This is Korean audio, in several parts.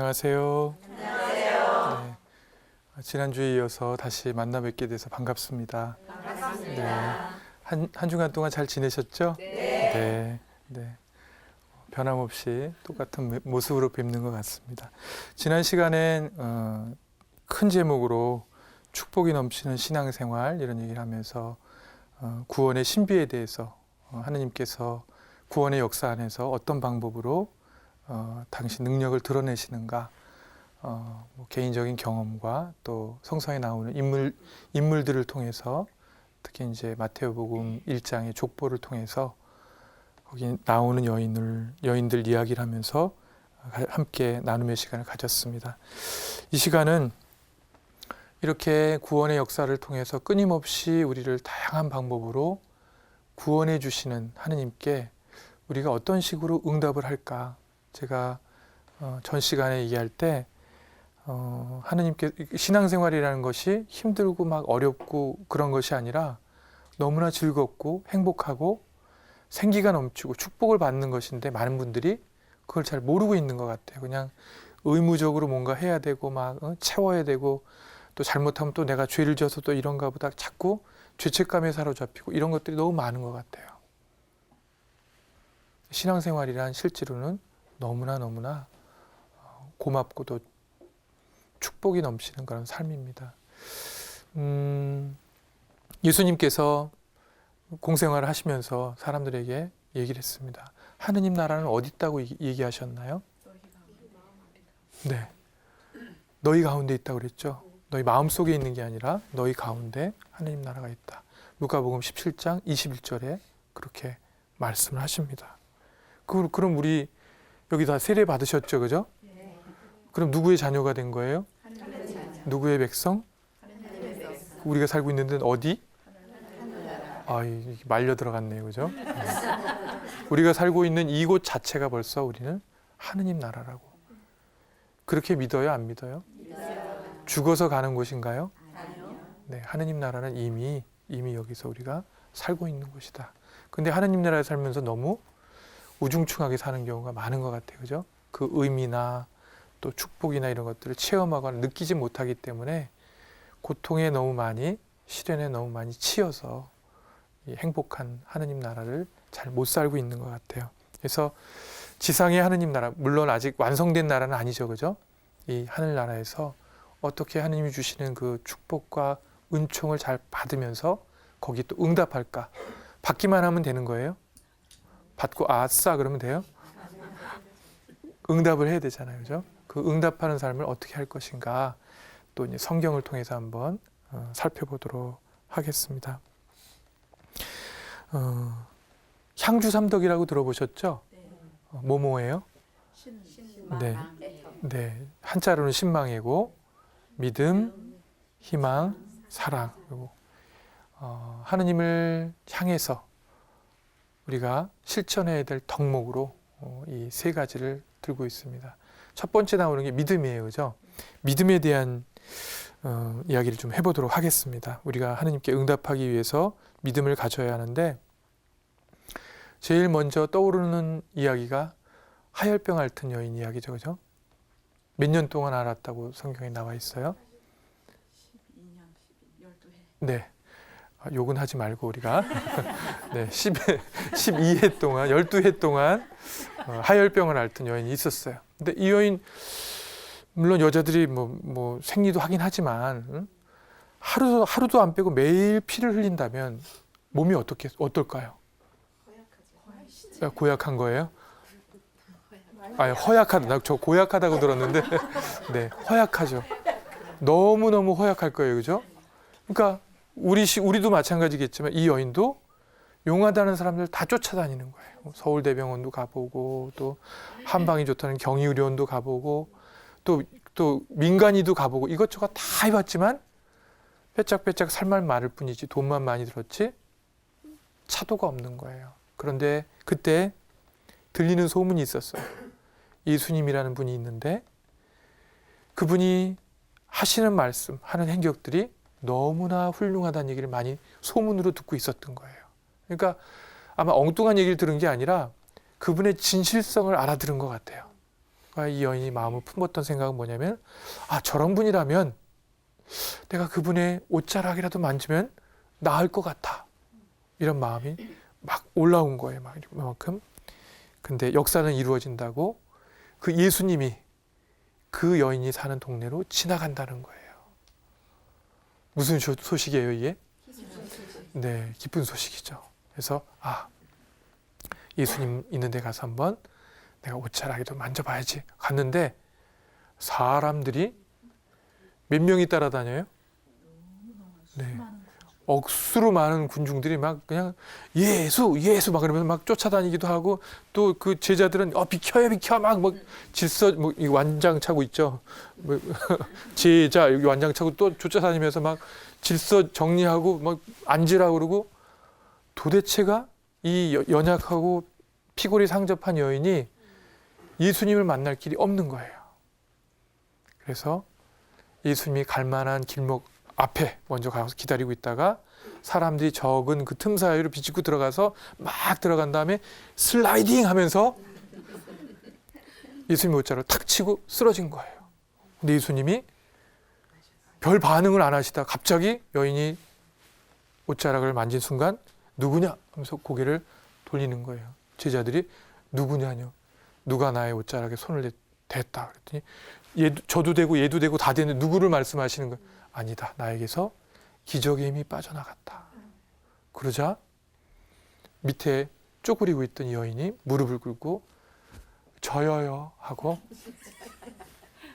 안녕하세요. 안녕하세요. 네, 지난주에 이어서 다시 만나 뵙게 돼서 반갑습니다. 반갑습니다. 한 주간 동안 잘 지내셨죠? 네. 네. 변함없이 똑같은 모습으로 뵙는 것 같습니다. 지난 시간엔 큰 제목으로 축복이 넘치는 신앙생활 이런 얘기를 하면서 구원의 신비에 대해서 하느님께서 구원의 역사 안에서 어떤 방법으로 당신 능력을 드러내시는가, 뭐 개인적인 경험과 또 성서에 나오는 인물들을 통해서 특히 이제 마태오복음 1장의 족보를 통해서 거기 나오는 여인들 이야기를 하면서 함께 나눔의 시간을 가졌습니다. 이 시간은 이렇게 구원의 역사를 통해서 끊임없이 우리를 다양한 방법으로 구원해 주시는 하느님께 우리가 어떤 식으로 응답을 할까? 제가 전 시간에 얘기할 때 하느님께 신앙생활이라는 것이 힘들고 막 어렵고 그런 것이 아니라 너무나 즐겁고 행복하고 생기가 넘치고 축복을 받는 것인데 많은 분들이 그걸 잘 모르고 있는 것 같아요. 그냥 의무적으로 뭔가 해야 되고 막 채워야 되고 또 잘못하면 또 내가 죄를 져서 또 이런가 보다 자꾸 죄책감에 사로잡히고 이런 것들이 너무 많은 것 같아요. 신앙생활이란 실제로는 너무나 고맙고 또 축복이 넘치는 그런 삶입니다. 예수님께서 공생활을 하시면서 사람들에게 얘기를 했습니다. 하느님 나라는 어디 있다고 얘기하셨나요? 네, 너희 가운데 있다고 그랬죠. 너희 마음속에 있는 게 아니라 너희 가운데 하느님 나라가 있다. 누가복음 17장 21절에 그렇게 말씀을 하십니다. 그럼 우리 여기 다 세례 받으셨죠, 그죠? 네. 그럼 누구의 자녀가 된 거예요? 하늘의 자녀. 누구의 백성? 하늘의 백성. 우리가 살고 있는 데는 어디? 하늘나라. 이게 말려 들어갔네요, 그죠? 우리가 살고 있는 이곳 자체가 벌써 우리는 하느님 나라라고. 그렇게 믿어요, 안 믿어요? 믿어요. 죽어서 가는 곳인가요? 아니요. 네, 하느님 나라는 이미 여기서 우리가 살고 있는 곳이다. 근데 하느님 나라에 살면서 너무 우중충하게 사는 경우가 많은 것 같아요, 그죠? 그 의미나 또 축복이나 이런 것들을 체험하거나 느끼지 못하기 때문에 고통에 너무 많이, 시련에 너무 많이 치여서 이 행복한 하느님 나라를 잘 못 살고 있는 것 같아요. 그래서 지상의 하느님 나라, 물론 아직 완성된 나라는 아니죠, 그죠? 이 하늘나라에서 어떻게 하느님이 주시는 그 축복과 은총을 잘 받으면서 거기 또 응답할까? 받기만 하면 되는 거예요? 받고 아싸 그러면 돼요? 응답을 해야 되잖아요, 그죠? 그 응답하는 삶을 어떻게 할 것인가? 또 이제 성경을 통해서 한번 살펴보도록 하겠습니다. 향주삼덕이라고 들어보셨죠? 뭐뭐예요? 네, 네, 한자로는 신망이고 믿음, 희망, 사랑. 그리고 하느님을 향해서 우리가 실천해야 될 덕목으로 이 세 가지를 들고 있습니다. 첫 번째 나오는 게 믿음이에요, 그죠? 믿음에 대한 이야기를 좀 해보도록 하겠습니다. 우리가 하느님께 응답하기 위해서 믿음을 가져야 하는데 제일 먼저 떠오르는 이야기가 하혈병 앓던 여인 이야기죠, 그죠? 몇 년 동안 앓았다고 성경에 나와 있어요? 12년, 12해. 네. 욕은 하지 말고 우리가 네, 12해 동안 12해 동안 하혈병을 앓던 여인이 있었어요. 근데 이 여인 물론 여자들이 뭐 생리도 하긴 하지만 하루도 안 빼고 매일 피를 흘린다면 몸이 어떨까요? 고약한 거예요? 허약하다. 나 저 고약하다고 들었는데 네, 허약하죠. 너무너무 허약할 거예요, 그죠? 그러니까 우리도 마찬가지겠지만 이 여인도 용하다는 사람들 다 쫓아다니는 거예요. 서울대병원도 가보고 또 한방이 좋다는 경희의료원도 가보고 또 민간이도 가보고 이것저것 다 해봤지만 빼짝빼짝 살만 많을 뿐이지 돈만 많이 들었지 차도가 없는 거예요. 그런데 그때 들리는 소문이 있었어요. 예수님이라는 분이 있는데 그분이 하시는 말씀, 하는 행적들이 너무나 훌륭하다는 얘기를 많이 소문으로 듣고 있었던 거예요. 그러니까 아마 엉뚱한 얘기를 들은 게 아니라 그분의 진실성을 알아들은 것 같아요. 이 여인이 마음을 품었던 생각은 뭐냐면, 아, 저런 분이라면 내가 그분의 옷자락이라도 만지면 나을 것 같아. 이런 마음이 막 올라온 거예요. 막 이만큼. 근데 역사는 이루어진다고 그 예수님이 그 여인이 사는 동네로 지나간다는 거예요. 무슨 소식이에요, 이게? 네, 기쁜 소식이죠. 그래서 예수님 있는 데 가서 한번 내가 옷자락이도 만져봐야지. 갔는데 사람들이 몇 명이 따라다녀요? 네. 억수로 많은 군중들이 막 그냥 예수 막 그러면서 막 쫓아다니기도 하고, 또 그 제자들은 비켜요 비켜 막 질서 이 완장 차고 있죠. 제자 여기 완장 차고 또 쫓아다니면서 막 질서 정리하고 막 앉으라고 그러고, 도대체가 이 연약하고 피골이 상접한 여인이 예수님을 만날 길이 없는 거예요. 그래서 예수님이 갈 만한 길목 앞에 먼저 가서 기다리고 있다가 사람들이 적은 그 틈 사이로 비집고 들어가서 막 들어간 다음에 슬라이딩 하면서 예수님 옷자락을 탁 치고 쓰러진 거예요. 근데 예수님이 별 반응을 안 하시다 갑자기 여인이 옷자락을 만진 순간 누구냐 하면서 고개를 돌리는 거예요. 제자들이 누구냐뇨. 누가 나의 옷자락에 손을 댔다 그랬더니 저도 되고 얘도 되고 다 되는데 누구를 말씀하시는 거예요. 아니다. 나에게서 기적의 힘이 빠져나갔다. 그러자 밑에 쪼그리고 있던 여인이 무릎을 꿇고 저여요 하고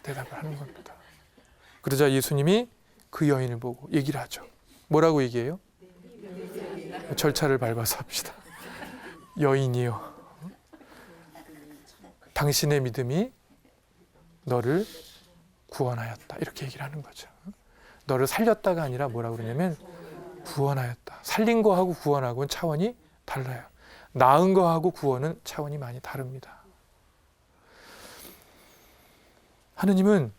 대답을 하는 겁니다. 그러자 예수님이 그 여인을 보고 얘기를 하죠. 뭐라고 얘기해요? 절차를 밟아서 합시다. 여인이요. 당신의 믿음이 너를 구원하였다. 이렇게 얘기를 하는 거죠. 너를 살렸다가 아니라 뭐라고 그러냐면 구원하였다. 살린 거하고 구원하고는 차원이 달라요. 나은 거하고 구원은 차원이 많이 다릅니다. 하느님은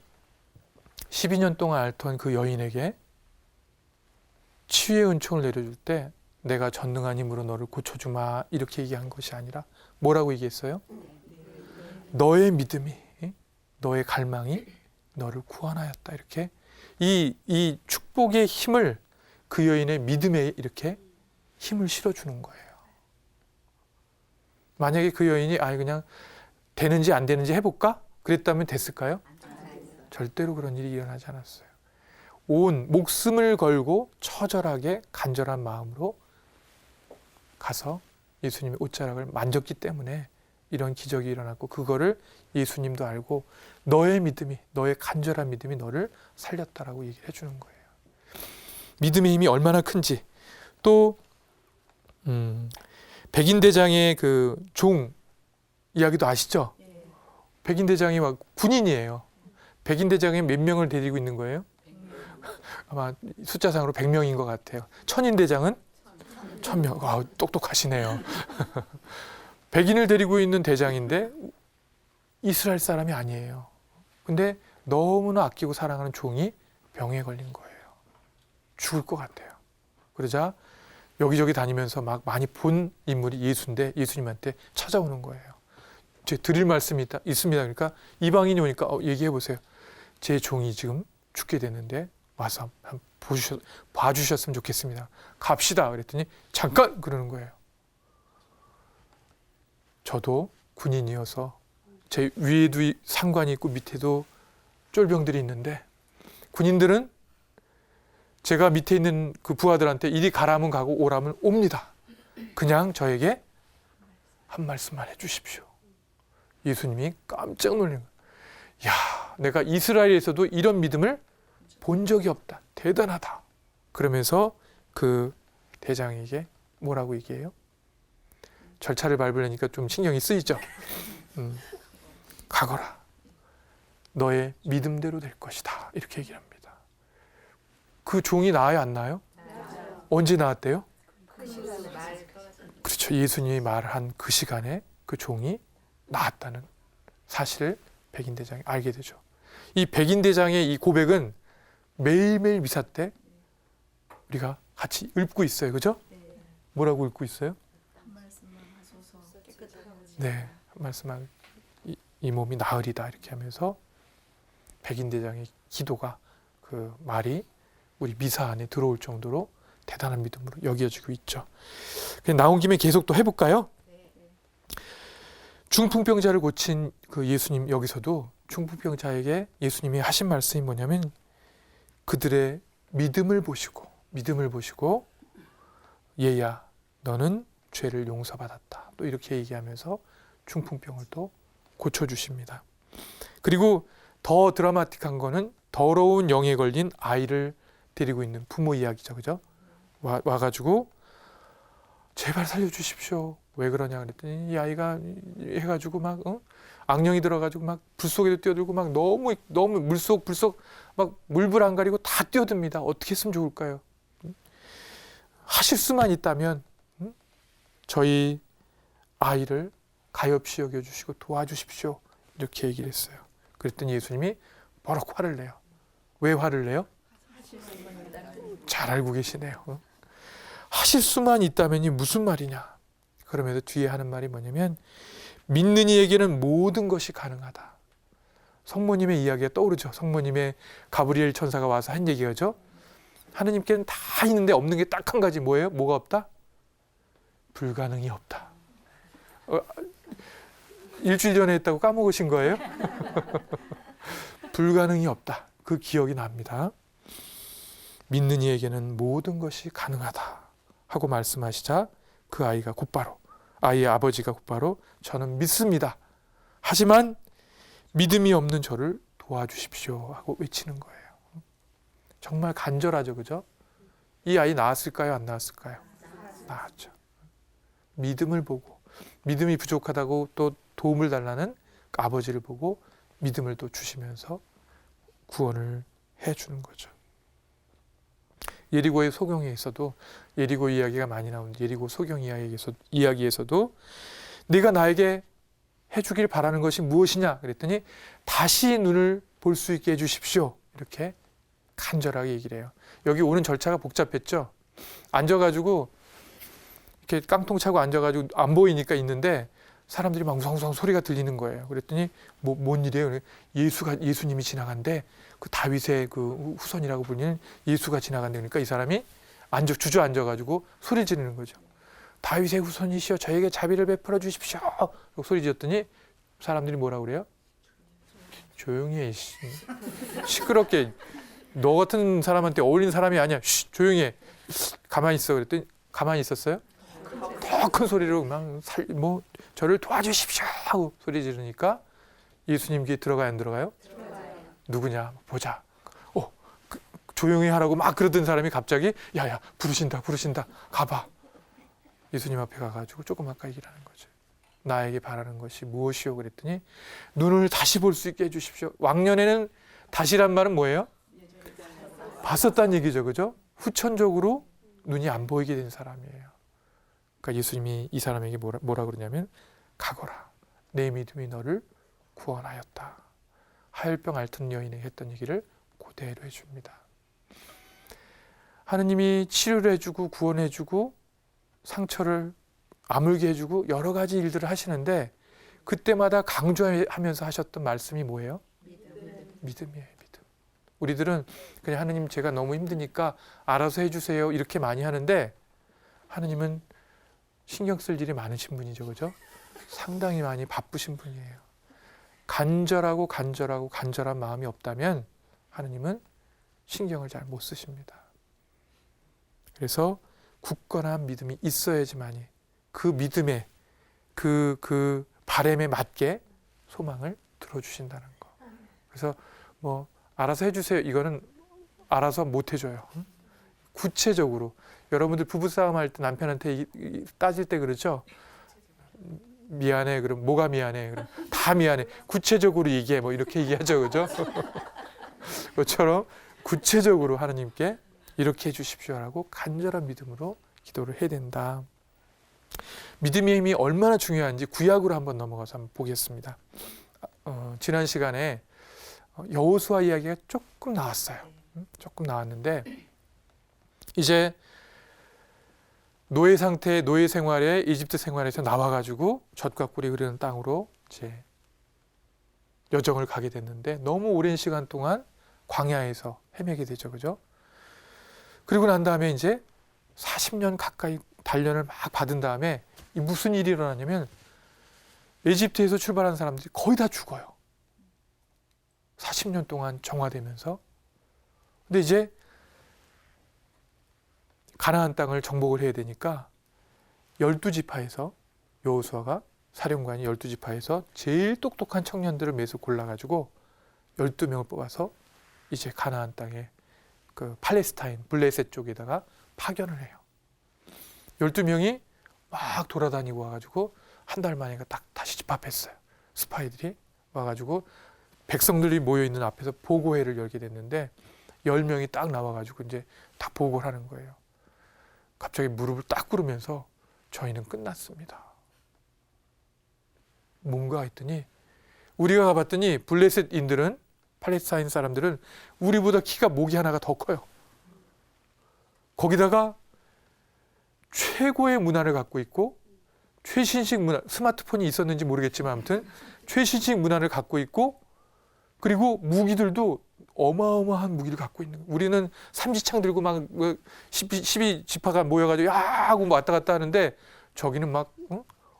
12년 동안 앓던 그 여인에게 치유의 은총을 내려줄 때 내가 전능한 힘으로 너를 고쳐주마 이렇게 얘기한 것이 아니라 뭐라고 얘기했어요? 너의 믿음이, 너의 갈망이 너를 구원하였다. 이렇게 이 축복의 힘을 그 여인의 믿음에 이렇게 힘을 실어주는 거예요. 만약에 그 여인이 그냥 되는지 안 되는지 해볼까? 그랬다면 됐을까요? 절대로 그런 일이 일어나지 않았어요. 온 목숨을 걸고 처절하게 간절한 마음으로 가서 예수님의 옷자락을 만졌기 때문에 이런 기적이 일어났고, 그거를 예수님도 알고 너의 믿음이, 너의 간절한 믿음이 너를 살렸다라고 얘기를 해주는 거예요. 믿음의 힘이 얼마나 큰지. 또 백인대장의 그 종 이야기도 아시죠? 백인대장이 막 군인이에요. 백인대장이 몇 명을 데리고 있는 거예요? 아마 숫자상으로 100명인 것 같아요. 천인대장은 1000명. 똑똑하시네요. 백인을 데리고 있는 대장인데 이스라엘 사람이 아니에요. 근데 너무나 아끼고 사랑하는 종이 병에 걸린 거예요. 죽을 것 같아요. 그러자 여기저기 다니면서 막 많이 본 인물이 예수인데 예수님한테 찾아오는 거예요. 제 드릴 말씀이 있습니다. 그러니까 이방인이 오니까 얘기해 보세요. 제 종이 지금 죽게 됐는데 와서 한번 봐주셨으면 좋겠습니다. 갑시다. 그랬더니 잠깐 그러는 거예요. 저도 군인이어서 제 위에도 상관이 있고 밑에도 쫄병들이 있는데 군인들은 제가 밑에 있는 그 부하들한테 이리 가라면 가고 오라면 옵니다. 그냥 저에게 한 말씀만 해주십시오. 예수님이 깜짝 놀란 거예요. 야, 내가 이스라엘에서도 이런 믿음을 본 적이 없다. 대단하다. 그러면서 그 대장에게 뭐라고 얘기해요? 절차를 밟으려니까 좀 신경이 쓰이죠. 가거라. 너의 믿음대로 될 것이다. 이렇게 얘기를 합니다. 그 종이 나아요, 안 나아요? 언제 나았대요? 그렇죠. 예수님이 말한 그 시간에 그 종이 나았다는 사실을 백인대장이 알게 되죠. 이 백인대장의 이 고백은 매일매일 미사 때 우리가 같이 읊고 있어요. 그죠? 뭐라고 읊고 있어요? 네, 한 말씀만 이 몸이 나으리다 이렇게 하면서 백인 대장의 기도가 그 말이 우리 미사 안에 들어올 정도로 대단한 믿음으로 여겨지고 있죠. 그냥 나온 김에 계속 또 해볼까요? 중풍병자를 고친 그 예수님, 여기서도 중풍병자에게 예수님이 하신 말씀이 뭐냐면 그들의 믿음을 보시고 얘야 너는 죄를 용서받았다. 또 이렇게 얘기하면서 중풍병을 또 고쳐주십니다. 그리고 더 드라마틱한 거는 더러운 영에 걸린 아이를 데리고 있는 부모 이야기죠. 그죠? 와가지고 제발 살려주십시오. 왜 그러냐 그랬더니 이 아이가 해가지고 막 악령이 들어가지고 막 불 속에도 뛰어들고 막 너무 물속 막 물불 안 가리고 다 뛰어듭니다. 어떻게 했으면 좋을까요? 하실 수만 있다면 저희 아이를 가엾이 여겨주시고 도와주십시오. 이렇게 얘기를 했어요. 그랬더니 예수님이 버럭 화를 내요. 왜 화를 내요? 잘 알고 계시네요. 하실 수만 있다면이 무슨 말이냐. 그러면서 뒤에 하는 말이 뭐냐면 믿는 이에게는 모든 것이 가능하다. 성모님의 이야기가 떠오르죠. 성모님의 가브리엘 천사가 와서 한 얘기가죠. 하느님께는 다 있는데 없는 게 딱 한 가지 뭐예요? 뭐가 없다? 불가능이 없다. 일주일 전에 했다고 까먹으신 거예요? 불가능이 없다. 그 기억이 납니다. 믿는 이에게는 모든 것이 가능하다 하고 말씀하시자 그 아이의 아버지가 곧바로 저는 믿습니다. 하지만 믿음이 없는 저를 도와주십시오 하고 외치는 거예요. 정말 간절하죠. 그죠? 이 아이 나았을까요? 안 나았을까요? 나았죠. 믿음을 보고 믿음이 부족하다고 또 도움을 달라는 아버지를 보고 믿음을 또 주시면서 구원을 해주는 거죠. 예리고의 소경에서도 예리고 이야기가 많이 나오는데 예리고 소경 이야기에서도 네가 나에게 해주길 바라는 것이 무엇이냐 그랬더니 다시 눈을 볼 수 있게 해주십시오. 이렇게 간절하게 얘기를 해요. 여기 오는 절차가 복잡했죠. 앉아가지고 이렇게 깡통 차고 앉아가지고 안 보이니까 있는데 사람들이 막 우성우성 소리가 들리는 거예요. 그랬더니 뭔 일이에요? 예수님이 지나간대. 그 다윗의 그 후손이라고 불리는 예수가 지나간대. 그러니까 이 사람이 주저앉아가지고 소리 지르는 거죠. 다윗의 후손이시여 저에게 자비를 베풀어 주십시오. 소리 지었더니 사람들이 뭐라고 그래요? 조용히 해. 시끄럽게. 너 같은 사람한테 어울리는 사람이 아니야. 조용히 해. 가만히 있어. 그랬더니 가만히 있었어요? 더 큰 소리로 저를 도와주십시오 하고 소리 지르니까 예수님 귀에 들어가요, 안 들어가요? 누구냐 보자. 조용히 하라고 막 그러던 사람이 갑자기 야야 부르신다 가봐. 예수님 앞에 가가지고 조금 아까 얘기를 하는 거죠. 나에게 바라는 것이 무엇이요? 그랬더니 눈을 다시 볼 수 있게 해주십시오. 왕년에는 다시란 말은 뭐예요? 봤었다는 얘기죠. 그죠? 후천적으로 눈이 안 보이게 된 사람이에요. 그러니까 예수님이 이 사람에게 뭐라 그러냐면 가거라. 내 믿음이 너를 구원하였다. 하혈병 앓던 여인이 했던 얘기를 그대로 해줍니다. 하느님이 치료를 해주고 구원해주고 상처를 아물게 해주고 여러 가지 일들을 하시는데 그때마다 강조하면서 하셨던 말씀이 뭐예요? 믿음이에요. 믿음. 우리들은 그냥 하느님 제가 너무 힘드니까 알아서 해주세요 이렇게 많이 하는데 하느님은 신경 쓸 일이 많으신 분이죠. 그죠? 상당히 많이 바쁘신 분이에요. 간절한 마음이 없다면 하느님은 신경을 잘 못 쓰십니다. 그래서 굳건한 믿음이 있어야지만이 그 믿음에 그 바람에 맞게 소망을 들어주신다는 거. 그래서 알아서 해주세요. 이거는 알아서 못 해줘요. 구체적으로 여러분들 부부싸움 할 때 남편한테 따질 때 그러죠. 미안해. 그럼 뭐가 미안해? 그럼 다 미안해. 구체적으로 얘기해. 이렇게 얘기하죠. 그죠? 그것처럼 구체적으로 하나님께 이렇게 해주십시오라고 간절한 믿음으로 기도를 해야 된다. 믿음의 힘이 얼마나 중요한지 구약으로 한번 넘어가서 한번 보겠습니다. 지난 시간에 여호수아 이야기가 조금 나왔어요. 조금 나왔는데 이제 노예 상태, 노예 생활에 이집트 생활에서 나와가지고 젖과 꿀이 흐르는 땅으로 이제 여정을 가게 됐는데 너무 오랜 시간 동안 광야에서 헤매게 되죠. 그죠? 그리고 난 다음에 이제 40년 가까이 단련을 막 받은 다음에 이 무슨 일이 일어나냐면 에집트에서 출발한 사람들이 거의 다 죽어요. 40년 동안 정화되면서. 근데 이제 가나안 땅을 정복을 해야 되니까 12지파에서 여호수아가 사령관이 12지파에서 제일 똑똑한 청년들을 매수 골라가지고 12명을 뽑아서 이제 가나안 땅에 그 팔레스타인 블레셋 쪽에다가 파견을 해요. 12명이 막 돌아다니고 와가지고 한 달 만에 딱 다시 집합했어요. 스파이들이 와가지고 백성들이 모여있는 앞에서 보고회를 열게 됐는데 10명이 딱 나와가지고 이제 딱 보고를 하는 거예요. 갑자기 무릎을 딱 꿇으면서 저희는 끝났습니다. 뭔가 했더니 우리가 가봤더니 블레셋인들은 팔레스타인 사람들은 우리보다 키가 목이 하나가 더 커요. 거기다가 최고의 문화를 갖고 있고 최신식 문화, 스마트폰이 있었는지 모르겠지만 아무튼 최신식 문화를 갖고 있고 그리고 무기들도 어마어마한 무기를 갖고 있는 거예요. 우리는 삼지창 들고 막 12지파가 모여가지고 야 하고 왔다 갔다 하는데 저기는 막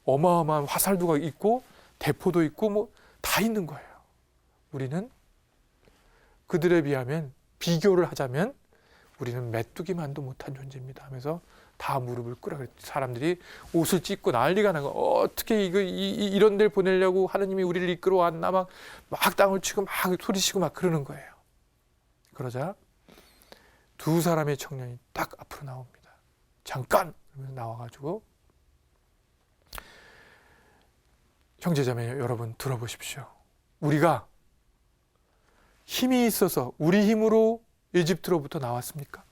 어마어마한 화살도 있고 대포도 있고 뭐 다 있는 거예요. 우리는 그들에 비하면 비교를 하자면 우리는 메뚜기만도 못한 존재입니다 하면서 다 무릎을 꿇어. 사람들이 옷을 찢고 난리가 나고 어떻게 이런 데를 보내려고 하느님이 우리를 이끌어 왔나 막 땅을 치고 막 소리치고 막 그러는 거예요. 그러자 두 사람의 청년이 딱 앞으로 나옵니다. 잠깐 나와가지고 형제자매 여러분 들어보십시오. 우리가 힘이 있어서 우리 힘으로 이집트로부터 나왔습니까?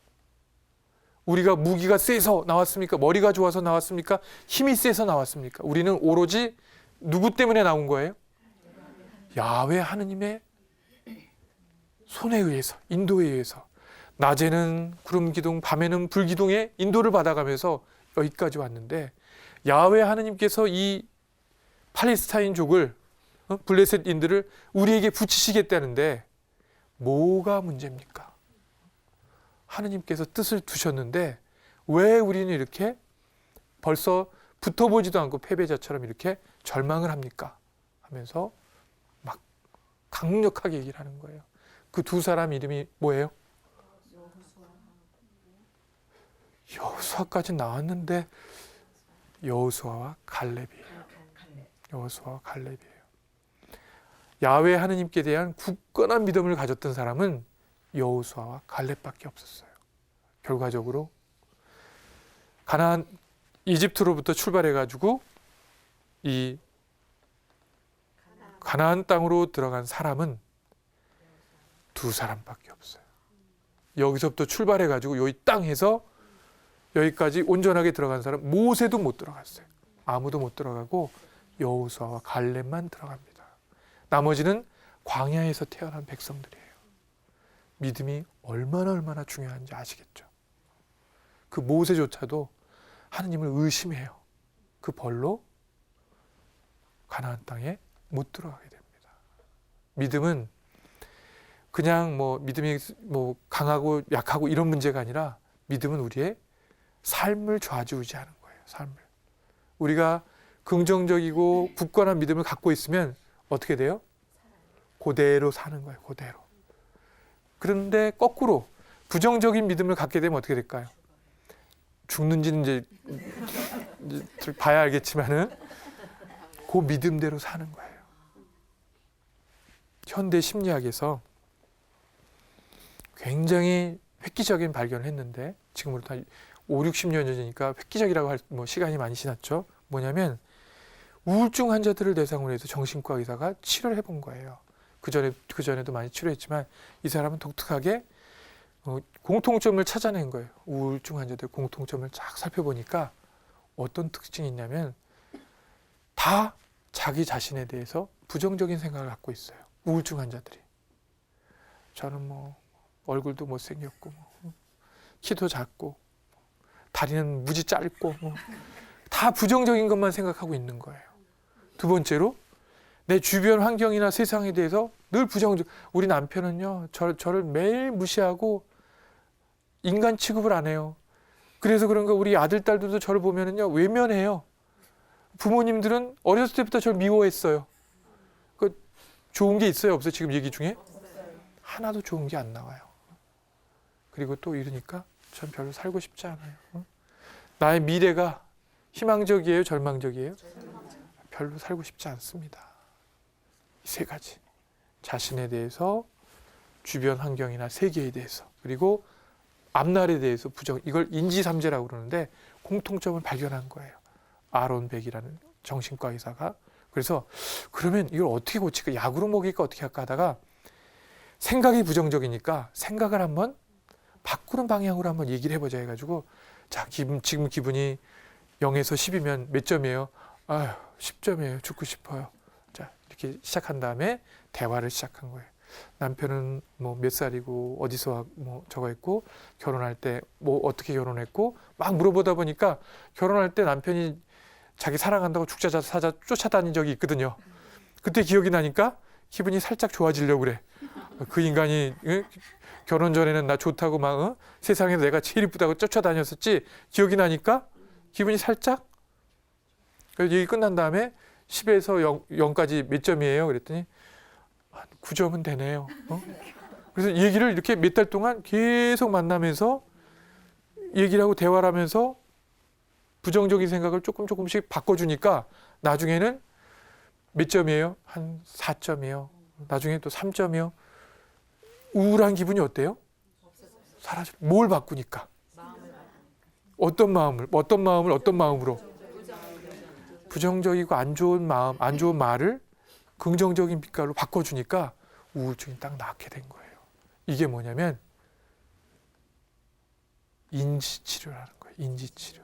우리가 무기가 세서 나왔습니까? 머리가 좋아서 나왔습니까? 힘이 세서 나왔습니까? 우리는 오로지 누구 때문에 나온 거예요? 야훼 하느님의 손에 의해서, 인도에 의해서 낮에는 구름 기둥, 밤에는 불 기둥에 인도를 받아가면서 여기까지 왔는데 야훼 하느님께서 이 팔레스타인족을 블레셋인들을 우리에게 붙이시겠다는데 뭐가 문제입니까? 하느님께서 뜻을 두셨는데 왜 우리는 이렇게 벌써 붙어보지도 않고 패배자처럼 이렇게 절망을 합니까? 하면서 막 강력하게 얘기를 하는 거예요. 그 두 사람 이름이 뭐예요? 여호수아까지 나왔는데 여호수아와 갈렙이에요. 여호수아와 갈렙이에요. 야훼 하느님께 대한 굳건한 믿음을 가졌던 사람은 여호수아와 갈렙밖에 없었어요. 결과적으로 가나안 이집트로부터 출발해가지고 이 가나안 땅으로 들어간 사람은 두 사람밖에 없어요. 여기서부터 출발해가지고 여기 땅에서 여기까지 온전하게 들어간 사람 모세도 못 들어갔어요. 아무도 못 들어가고 여호수아와 갈렙만 들어갑니다. 나머지는 광야에서 태어난 백성들이에요. 믿음이 얼마나 중요한지 아시겠죠? 그 모세조차도 하느님을 의심해요. 그 벌로 가나안 땅에 못 들어가게 됩니다. 믿음은 그냥 믿음이 강하고 약하고 이런 문제가 아니라 믿음은 우리의 삶을 좌지우지하는 거예요. 삶을. 우리가 긍정적이고 굳건한 믿음을 갖고 있으면 어떻게 돼요? 그대로 사는 거예요. 그대로. 그런데 거꾸로 부정적인 믿음을 갖게 되면 어떻게 될까요? 죽는지는 이제 봐야 알겠지만은 그 믿음대로 사는 거예요. 현대 심리학에서 굉장히 획기적인 발견을 했는데 지금으로부터 5, 60년 전이니까 획기적이라고 할 시간이 많이 지났죠. 뭐냐면 우울증 환자들을 대상으로 해서 정신과 의사가 치료를 해본 거예요. 그전에도 많이 치료했지만 이 사람은 독특하게 공통점을 찾아낸 거예요. 우울증 환자들 공통점을 쫙 살펴보니까 어떤 특징이 있냐면 다 자기 자신에 대해서 부정적인 생각을 갖고 있어요. 우울증 환자들이. 저는 얼굴도 못생겼고 키도 작고 다리는 무지 짧고 다 부정적인 것만 생각하고 있는 거예요. 두 번째로 내 주변 환경이나 세상에 대해서 늘 부정적. 우리 남편은요, 저를 매일 무시하고 인간 취급을 안 해요. 그래서 그런가 우리 아들, 딸들도 저를 보면은요, 외면해요. 부모님들은 어렸을 때부터 저를 미워했어요. 그 좋은 게 있어요, 없어요? 지금 얘기 중에? 하나도 좋은 게 안 나와요. 그리고 또 이러니까 전 별로 살고 싶지 않아요. 나의 미래가 희망적이에요, 절망적이에요? 별로 살고 싶지 않습니다. 이 세 가지. 자신에 대해서, 주변 환경이나 세계에 대해서, 그리고 앞날에 대해서 부정, 이걸 인지삼재라고 그러는데 공통점을 발견한 거예요. 아론 백이라는 정신과 의사가. 그래서 그러면 이걸 어떻게 고칠까? 약으로 먹일까? 어떻게 할까 하다가 생각이 부정적이니까 생각을 한번 바꾸는 방향으로 한번 얘기를 해보자 해가지고, 자, 지금 기분이 0에서 10이면 몇 점이에요? 아유, 10점이에요. 죽고 싶어요. 자, 이렇게 시작한 다음에 대화를 시작한 거예요. 남편은 뭐 몇 살이고 어디서 뭐 저거 했고 결혼할 때 뭐 어떻게 결혼했고 막 물어보다 보니까 결혼할 때 남편이 자기 사랑한다고 죽자 사자 쫓아다닌 적이 있거든요. 그때 기억이 나니까 기분이 살짝 좋아지려고 그래. 그 인간이 결혼 전에는 나 좋다고 막 세상에서 내가 제일 이쁘다고 쫓아다녔었지. 기억이 나니까 기분이 살짝. 그래서 얘기 끝난 다음에 10에서 0까지 몇 점이에요? 그랬더니 한 9점은 되네요. 그래서 얘기를 이렇게 몇 달 동안 계속 만나면서 얘기를 하고 대화를 하면서 부정적인 생각을 조금씩 바꿔주니까 나중에는 몇 점이에요? 한 4점이요. 나중에 또 3점이요. 우울한 기분이 어때요? 사라져. 뭘 바꾸니까? 어떤 마음으로? 부정적이고 안 좋은 마음, 안 좋은 말을 긍정적인 빛깔로 바꿔주니까 우울증이 딱 낫게 된 거예요. 이게 뭐냐면 인지치료라는 거예요. 인지치료.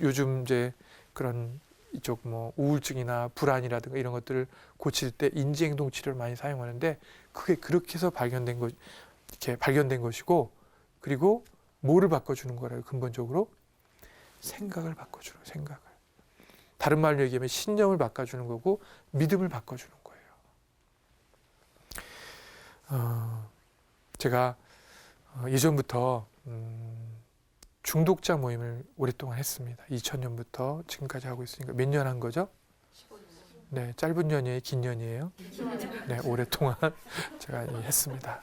요즘 이제 그런 이쪽 뭐 우울증이나 불안이라든가 이런 것들을 고칠 때 인지행동 치료를 많이 사용하는데 그게 그렇게 해서 발견된 것이고, 그리고 뭐를 바꿔주는 거라요? 근본적으로 생각을 바꿔주는 거예요. 생각을. 다른 말로 얘기하면 신념을 바꿔주는 거고 믿음을 바꿔주는 거예요. 제가 예전부터 중독자 모임을 오랫동안 했습니다. 2000년부터 지금까지 하고 있으니까 몇 년 한 거죠? 네, 짧은 년이에요, 긴 년이에요? 네, 오랫동안 제가 했습니다.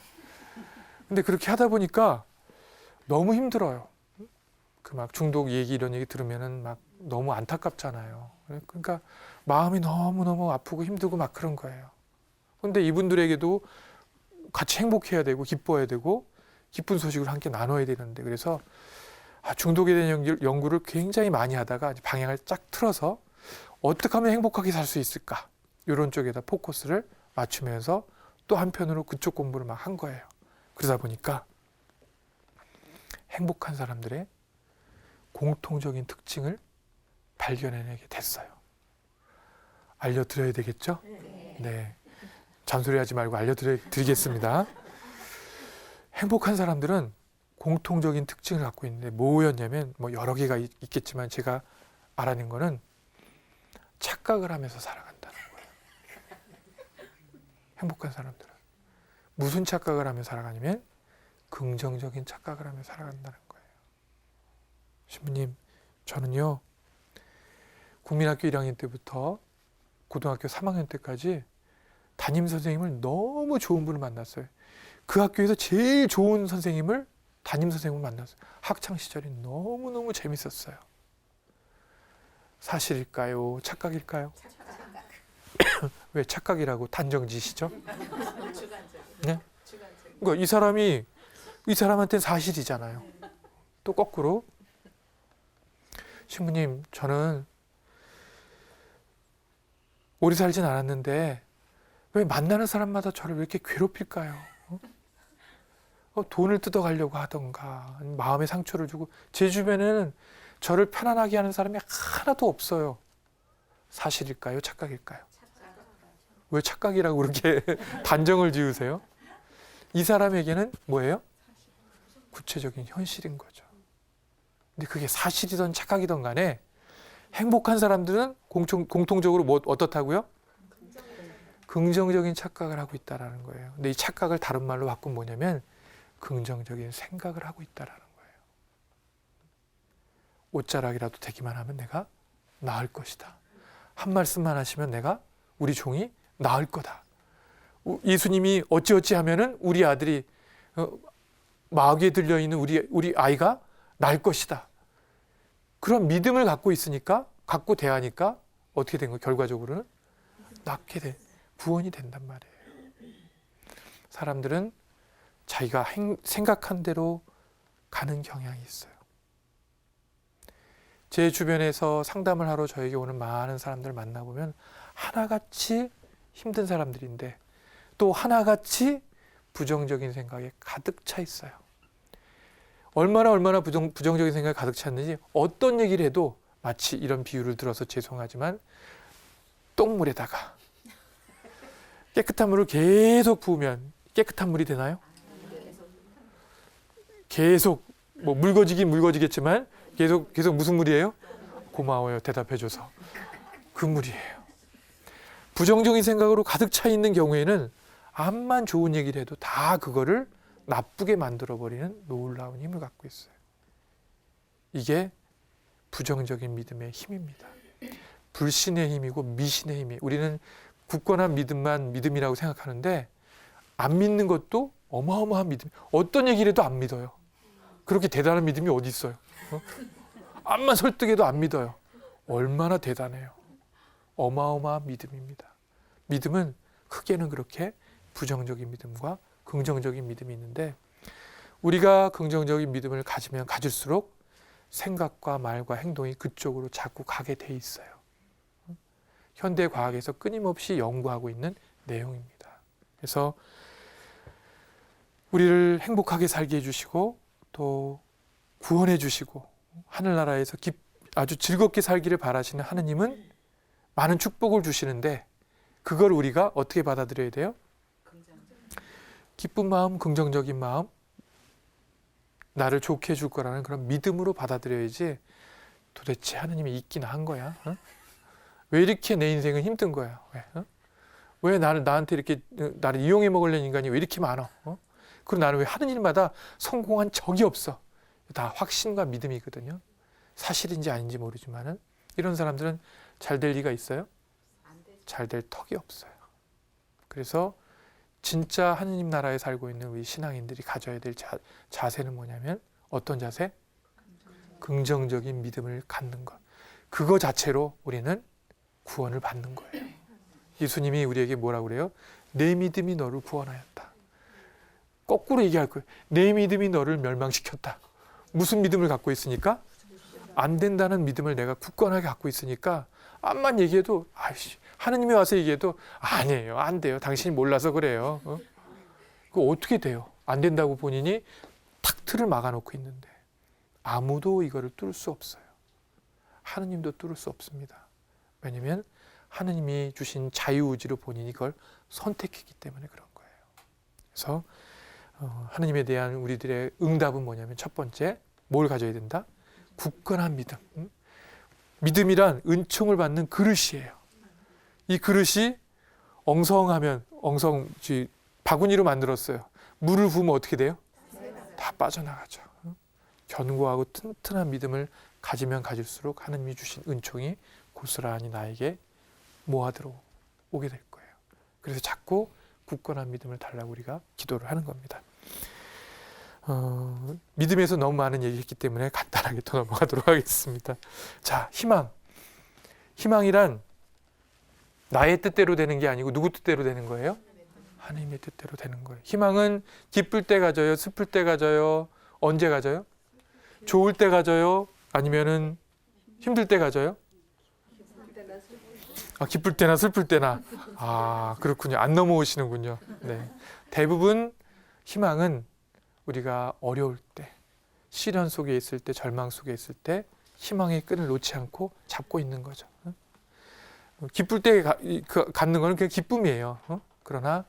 근데 그렇게 하다 보니까 너무 힘들어요. 그 막 중독 얘기 이런 얘기 들으면은 막 너무 안타깝잖아요. 그러니까 마음이 너무너무 아프고 힘들고 막 그런 거예요. 근데 이분들에게도 같이 행복해야 되고 기뻐해야 되고 기쁜 소식을 함께 나눠야 되는데, 그래서 중독에 대한 연구를 굉장히 많이 하다가 방향을 쫙 틀어서 어떻게 하면 행복하게 살 수 있을까, 이런 쪽에다 포커스를 맞추면서 또 한편으로 그쪽 공부를 막 한 거예요. 그러다 보니까 행복한 사람들의 공통적인 특징을 발견해내게 됐어요. 알려드려야 되겠죠? 네. 잔소리하지 말고 알려드리겠습니다. 행복한 사람들은 공통적인 특징을 갖고 있는데 뭐였냐면, 뭐 여러 개가 있겠지만 제가 알아낸 거는 착각을 하면서 살아간다는 거예요. 행복한 사람들은 무슨 착각을 하며 살아가냐면 긍정적인 착각을 하며 살아간다는 거예요. 신부님, 저는요 국민학교 1학년 때부터 고등학교 3학년 때까지 담임 선생님을 너무 좋은 분을 만났어요. 그 학교에서 제일 좋은 선생님을 담임 선생님을 만났어요. 학창 시절이 너무너무 재밌었어요. 사실일까요? 착각일까요? 왜 착각이라고 단정지시죠? 네? 그러니까 이 사람한테는 사실이잖아요. 또 거꾸로, 신부님, 저는 오래 살진 않았는데 왜 만나는 사람마다 저를 왜 이렇게 괴롭힐까요? 돈을 뜯어가려고 하던가 마음에 상처를 주고, 제 주변에는 저를 편안하게 하는 사람이 하나도 없어요. 사실일까요? 착각일까요? 왜 착각이라고 그렇게 단정을 지으세요? 이 사람에게는 뭐예요? 구체적인 현실인 거죠. 근데 그게 사실이든 착각이든 간에 행복한 사람들은 공통적으로 뭐 어떻다고요? 긍정적인 착각을 하고 있다라는 거예요. 근데 이 착각을 다른 말로 바꾸면 뭐냐면 긍정적인 생각을 하고 있다라는 거예요. 옷자락이라도 되기만 하면 내가 나을 것이다. 한 말씀만 하시면 내가 우리 종이 나을 거다. 예수님이 어찌어찌 하면은 우리 아들이 마귀에 들려 있는 우리 아이가 날 것이다. 그런 믿음을 갖고 대하니까 어떻게 된 거예요? 결과적으로는 낫게 돼 구원이 된단 말이에요. 사람들은 자기가 생각한 대로 가는 경향이 있어요. 제 주변에서 상담을 하러 저에게 오는 많은 사람들 만나보면 하나같이 힘든 사람들인데 또 하나같이 부정적인 생각에 가득 차 있어요. 얼마나 부정적인 생각이 가득 찼는지 어떤 얘기를 해도 마치 이런 비유를 들어서 죄송하지만 똥물에다가 깨끗한 물을 계속 부으면 깨끗한 물이 되나요? 계속 뭐 묽어지겠지만 계속 무슨 물이에요? 고마워요. 대답해줘서. 그 물이에요. 부정적인 생각으로 가득 차 있는 경우에는 암만 좋은 얘기를 해도 다 그거를 나쁘게 만들어버리는 놀라운 힘을 갖고 있어요. 이게 부정적인 믿음의 힘입니다. 불신의 힘이고 미신의 힘이. 우리는 굳건한 믿음만 믿음이라고 생각하는데 안 믿는 것도 어마어마한 믿음. 어떤 얘기를 해도 안 믿어요. 그렇게 대단한 믿음이 어디 있어요? 암만 설득해도 안 믿어요. 얼마나 대단해요. 어마어마한 믿음입니다. 믿음은 크게는 그렇게 부정적인 믿음과 긍정적인 믿음이 있는데 우리가 긍정적인 믿음을 가지면 가질수록 생각과 말과 행동이 그쪽으로 자꾸 가게 돼 있어요. 현대 과학에서 끊임없이 연구하고 있는 내용입니다. 그래서 우리를 행복하게 살게 해주시고 또 구원해 주시고 하늘나라에서 아주 즐겁게 살기를 바라시는 하느님은 많은 축복을 주시는데 그걸 우리가 어떻게 받아들여야 돼요? 기쁜 마음, 긍정적인 마음, 나를 좋게 해줄 거라는 그런 믿음으로 받아들여야지 도대체 하느님이 있긴 한 거야? 어? 왜 이렇게 내 인생은 힘든 거야? 왜 나한테 이렇게 나를 이용해 먹으려는 인간이 왜 이렇게 많아? 그리고 나는 왜 하는 일마다 성공한 적이 없어? 다 확신과 믿음이거든요. 사실인지 아닌지 모르지만은 이런 사람들은 잘 될 리가 있어요? 잘 될 턱이 없어요. 그래서 진짜 하느님 나라에 살고 있는 우리 신앙인들이 가져야 될 자세는 뭐냐면 어떤 자세? 긍정적인 믿음을 갖는 것. 그거 자체로 우리는 구원을 받는 거예요. 예수님이 우리에게 뭐라고 그래요? 내 믿음이 너를 구원하였다. 거꾸로 얘기할 거예요. 내 믿음이 너를 멸망시켰다. 무슨 믿음을 갖고 있으니까? 안 된다는 믿음을 내가 굳건하게 갖고 있으니까 암만 얘기해도 아이씨 하느님이 와서 얘기해도 아니에요. 안 돼요. 당신이 몰라서 그래요. 그거 어떻게 돼요? 안 된다고 본인이 탁 틀을 막아놓고 있는데 아무도 이거를 뚫을 수 없어요. 하느님도 뚫을 수 없습니다. 왜냐하면 하느님이 주신 자유의지로 본인이 그걸 선택했기 때문에 그런 거예요. 그래서 하느님에 대한 우리들의 응답은 뭐냐면 첫 번째 뭘 가져야 된다? 굳건한 믿음. 믿음이란 은총을 받는 그릇이에요. 이 그릇이 엉성하면 바구니로 만들었어요. 물을 부으면 어떻게 돼요? 다 빠져나가죠. 견고하고 튼튼한 믿음을 가지면 가질수록 하느님이 주신 은총이 고스란히 나에게 모아들어 오게 될 거예요. 그래서 자꾸 굳건한 믿음을 달라고 우리가 기도를 하는 겁니다. 믿음에서 너무 많은 얘기했기 때문에 간단하게 또 넘어가도록 하겠습니다. 자, 희망. 희망이란 나의 뜻대로 되는 게 아니고 누구 뜻대로 되는 거예요? 하나님의 뜻대로 되는 거예요. 희망은 기쁠 때 가져요? 슬플 때 가져요? 언제 가져요? 좋을 때 가져요? 아니면은 힘들 때 가져요? 기쁠 때나 슬플 때나. 그렇군요. 안 넘어오시는군요. 네. 대부분 희망은 우리가 어려울 때, 시련 속에 있을 때, 절망 속에 있을 때 희망의 끈을 놓지 않고 잡고 있는 거죠. 기쁠 때 갖는 거는 그냥 기쁨이에요. 그러나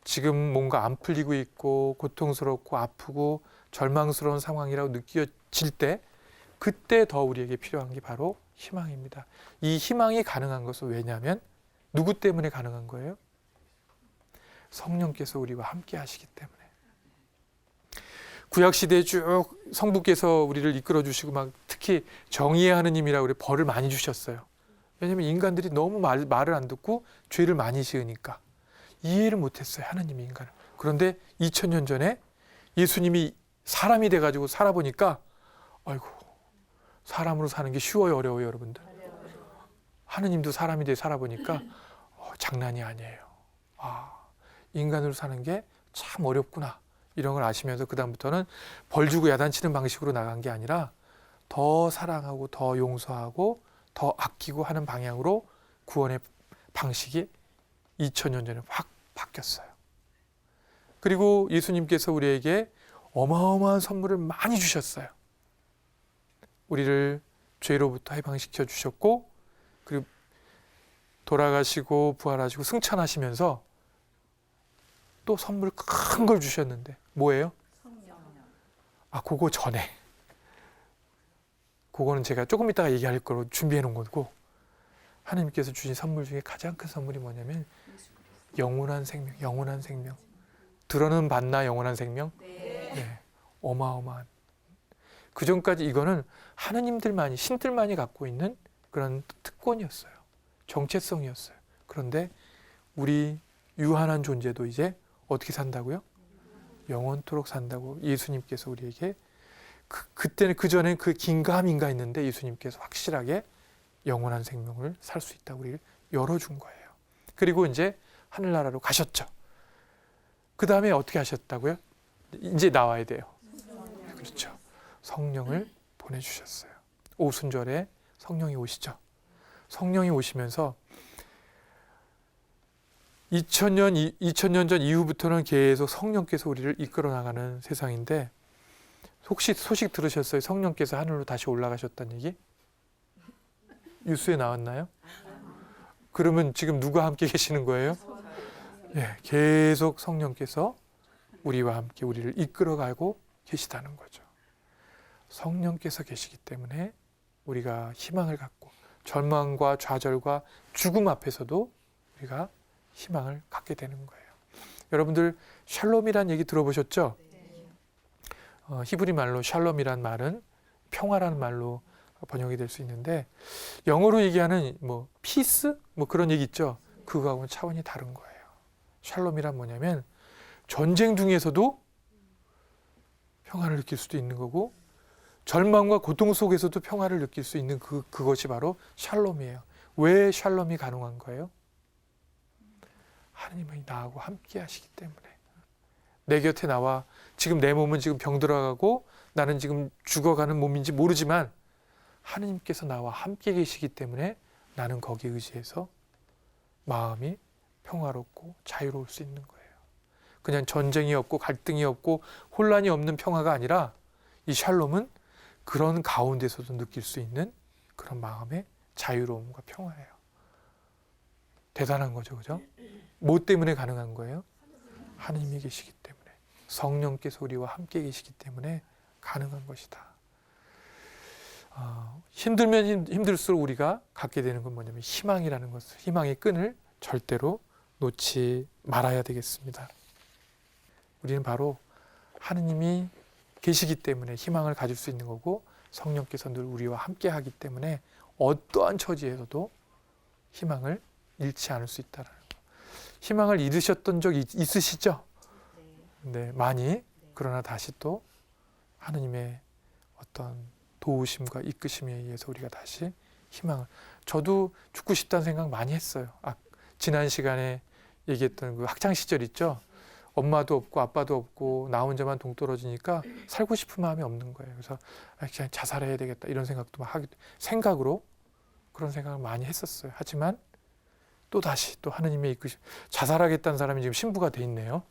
지금 뭔가 안 풀리고 있고 고통스럽고 아프고 절망스러운 상황이라고 느껴질 때 그때 더 우리에게 필요한 게 바로 희망입니다. 이 희망이 가능한 것은 왜냐하면 누구 때문에 가능한 거예요? 성령께서 우리와 함께 하시기 때문에. 구약시대에 쭉 성부께서 우리를 이끌어 주시고 막 특히 정의의 하느님이라고 그래 벌을 많이 주셨어요. 왜냐하면 인간들이 너무 말을 안 듣고 죄를 많이 지으니까 이해를 못했어요. 하느님이 인간을. 그런데 2000년 전에 예수님이 사람이 돼가지고 살아보니까 아이고 사람으로 사는 게 쉬워요 어려워요 여러분들? 하느님도 사람이 돼 살아보니까 장난이 아니에요. 인간으로 사는 게 참 어렵구나 이런 걸 아시면서 그 다음부터는 벌 주고 야단치는 방식으로 나간 게 아니라 더 사랑하고 더 용서하고 더 아끼고 하는 방향으로 구원의 방식이 2000년 전에 확 바뀌었어요. 그리고 예수님께서 우리에게 어마어마한 선물을 많이 주셨어요. 우리를 죄로부터 해방시켜 주셨고 그리고 돌아가시고 부활하시고 승천하시면서 또 선물 큰 걸 주셨는데 뭐예요? 그거 전에. 그거는 제가 조금 이따가 얘기할 거로 준비해 놓은 거고 하나님께서 주신 선물 중에 가장 큰 선물이 뭐냐면 영원한 생명, 영원한 생명. 들어는 봤나 영원한 생명? 네. 어마어마한. 그 전까지 이거는 하느님들만이 신들만이 갖고 있는 그런 특권이었어요. 정체성이었어요. 그런데 우리 유한한 존재도 이제 어떻게 산다고요? 영원토록 산다고 예수님께서 우리에게 그때는 그전엔 그 긴가민가 했는데 예수님께서 확실하게 영원한 생명을 살 수 있다고 우리를 열어준 거예요. 그리고 이제 하늘나라로 가셨죠. 그 다음에 어떻게 하셨다고요? 이제 나와야 돼요. 그렇죠. 성령을 보내주셨어요. 오순절에 성령이 오시죠. 성령이 오시면서 2000년 전 이후부터는 계속 성령께서 우리를 이끌어 나가는 세상인데 혹시 소식 들으셨어요? 성령께서 하늘로 다시 올라가셨다는 얘기? 뉴스에 나왔나요? 그러면 지금 누가 함께 계시는 거예요? 예, 계속 성령께서 우리와 함께 우리를 이끌어가고 계시다는 거죠. 성령께서 계시기 때문에 우리가 희망을 갖고 절망과 좌절과 죽음 앞에서도 우리가 희망을 갖게 되는 거예요. 여러분들 샬롬이란 얘기 들어보셨죠? 히브리 말로 샬롬이란 말은 평화라는 말로 번역이 될 수 있는데 영어로 얘기하는 피스 그런 얘기 있죠. 그거하고는 차원이 다른 거예요. 샬롬이란 뭐냐면 전쟁 중에서도 평화를 느낄 수도 있는 거고 절망과 고통 속에서도 평화를 느낄 수 있는 그것이 바로 샬롬이에요. 왜 샬롬이 가능한 거예요? 하나님이 나하고 함께 하시기 때문에. 내 곁에 나와 지금 내 몸은 지금 병들어가고 나는 지금 죽어가는 몸인지 모르지만 하나님께서 나와 함께 계시기 때문에 나는 거기에 의지해서 마음이 평화롭고 자유로울 수 있는 거예요. 그냥 전쟁이 없고 갈등이 없고 혼란이 없는 평화가 아니라 이 샬롬은 그런 가운데서도 느낄 수 있는 그런 마음의 자유로움과 평화예요. 대단한 거죠, 그죠? 뭐 때문에 가능한 거예요? 하나님이 계시기 때문에. 성령께서 우리와 함께 계시기 때문에 가능한 것이다. 힘들면 힘들수록 우리가 갖게 되는 건 뭐냐면 희망이라는 것을, 희망의 끈을 절대로 놓지 말아야 되겠습니다. 우리는 바로 하느님이 계시기 때문에 희망을 가질 수 있는 거고 성령께서 늘 우리와 함께 하기 때문에 어떠한 처지에서도 희망을 잃지 않을 수 있다는 거. 희망을 잃으셨던 적 있으시죠? 네, 많이. 그러나 다시 또 하느님의 어떤 도우심과 이끄심에 의해서 우리가 다시 희망을. 저도 죽고 싶다는 생각 많이 했어요. 지난 시간에 얘기했던 그 학창 시절 있죠? 엄마도 없고 아빠도 없고 나 혼자만 동떨어지니까 살고 싶은 마음이 없는 거예요. 그래서 그냥 자살해야 되겠다 이런 생각도 막 생각으로 그런 생각을 많이 했었어요. 하지만 또 다시 또 하느님의 이끄심, 자살하겠다는 사람이 지금 신부가 돼 있네요.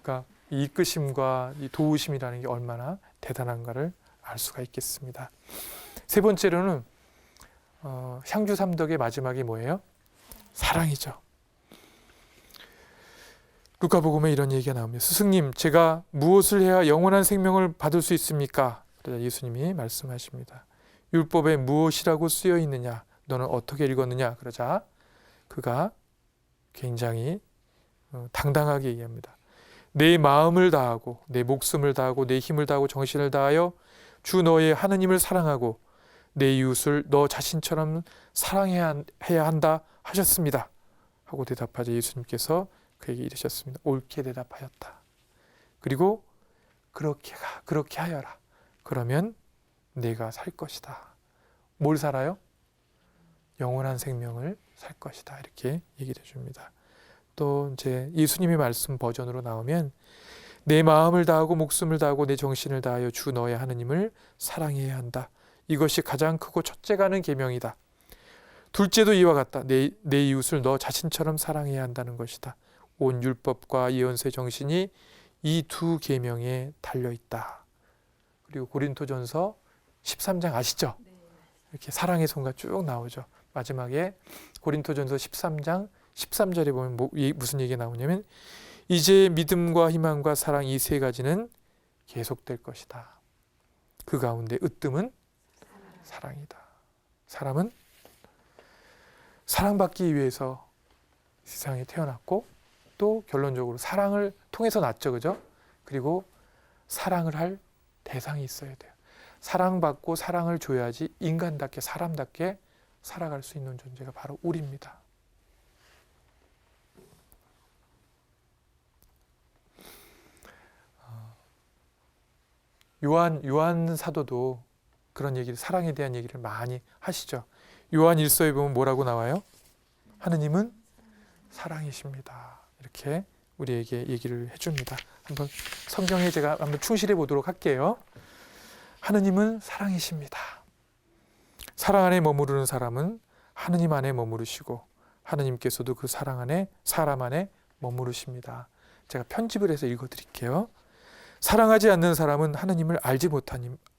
그러니까 이 이끄심과 이 도우심이라는 게 얼마나 대단한가를 알 수가 있겠습니다. 세 번째로는 향주 삼덕의 마지막이 뭐예요? 사랑이죠. 루카복음에 이런 얘기가 나옵니다. 스승님, 제가 무엇을 해야 영원한 생명을 받을 수 있습니까? 그러자 예수님이 말씀하십니다. 율법에 무엇이라고 쓰여 있느냐? 너는 어떻게 읽었느냐? 그러자 그가 굉장히 당당하게 얘기합니다. 내 마음을 다하고 내 목숨을 다하고 내 힘을 다하고 정신을 다하여 주 너의 하느님을 사랑하고 내 이웃을 너 자신처럼 사랑해야 한다 하셨습니다. 하고 대답하자 예수님께서 그에게 이르셨습니다. 옳게 대답하였다. 그리고 그렇게 하여라. 그러면 내가 살 것이다. 뭘 살아요? 영원한 생명을 살 것이다. 이렇게 얘기를 해줍니다. 또 이제 예수님의 말씀 버전으로 나오면 내 마음을 다하고 목숨을 다하고 내 정신을 다하여 주 너의 하느님을 사랑해야 한다. 이것이 가장 크고 첫째가는 계명이다. 둘째도 이와 같다. 내 이웃을 너 자신처럼 사랑해야 한다는 것이다. 온 율법과 예언서의 정신이 이 두 계명에 달려 있다. 그리고 고린토전서 13장 아시죠? 이렇게 사랑의 손가 쭉 나오죠. 마지막에 고린토전서 13장 13절에 보면 무슨 얘기가 나오냐면 이제 믿음과 희망과 사랑 이 세 가지는 계속될 것이다. 그 가운데 으뜸은 사랑이다. 사람은 사랑받기 위해서 세상에 태어났고 또 결론적으로 사랑을 통해서 났죠. 그죠? 그리고 사랑을 할 대상이 있어야 돼요. 사랑받고 사랑을 줘야지 인간답게 사람답게 살아갈 수 있는 존재가 바로 우리입니다. 요한 사도도 그런 얘기를 사랑에 대한 얘기를 많이 하시죠. 요한 1서에 보면 뭐라고 나와요? 하느님은 사랑이십니다. 이렇게 우리에게 얘기를 해줍니다. 한번 성경에 제가 한번 충실해 보도록 할게요. 하느님은 사랑이십니다. 사랑 안에 머무르는 사람은 하느님 안에 머무르시고 하느님께서도 그 사랑 안에 사람 안에 머무르십니다. 제가 편집을 해서 읽어드릴게요. 사랑하지 않는 사람은 하느님을 알지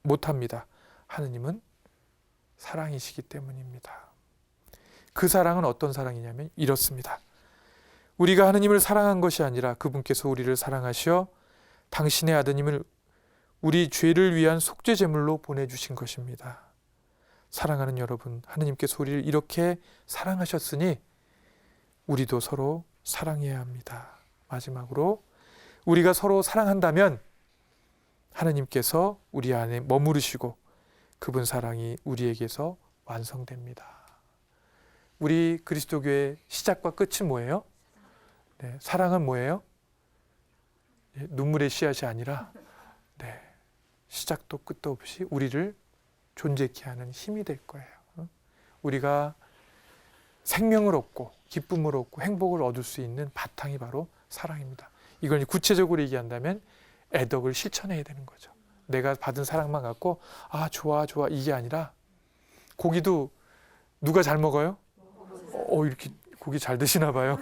못합니다. 하느님은 사랑이시기 때문입니다. 그 사랑은 어떤 사랑이냐면 이렇습니다. 우리가 하느님을 사랑한 것이 아니라 그분께서 우리를 사랑하시어 당신의 아드님을 우리 죄를 위한 속죄 제물로 보내주신 것입니다. 사랑하는 여러분, 하느님께서 우리를 이렇게 사랑하셨으니 우리도 서로 사랑해야 합니다. 마지막으로 우리가 서로 사랑한다면 하느님께서 우리 안에 머무르시고 그분 사랑이 우리에게서 완성됩니다. 우리 그리스도교의 시작과 끝은 뭐예요? 네, 사랑은 뭐예요? 눈물의 씨앗이 아니라 시작도 끝도 없이 우리를 존재케 하는 힘이 될 거예요. 우리가 생명을 얻고 기쁨을 얻고 행복을 얻을 수 있는 바탕이 바로 사랑입니다. 이걸 구체적으로 얘기한다면 애덕을 실천해야 되는 거죠. 내가 받은 사랑만 갖고 좋아 이게 아니라 고기도 누가 잘 먹어요? 이렇게 고기 잘 드시나 봐요.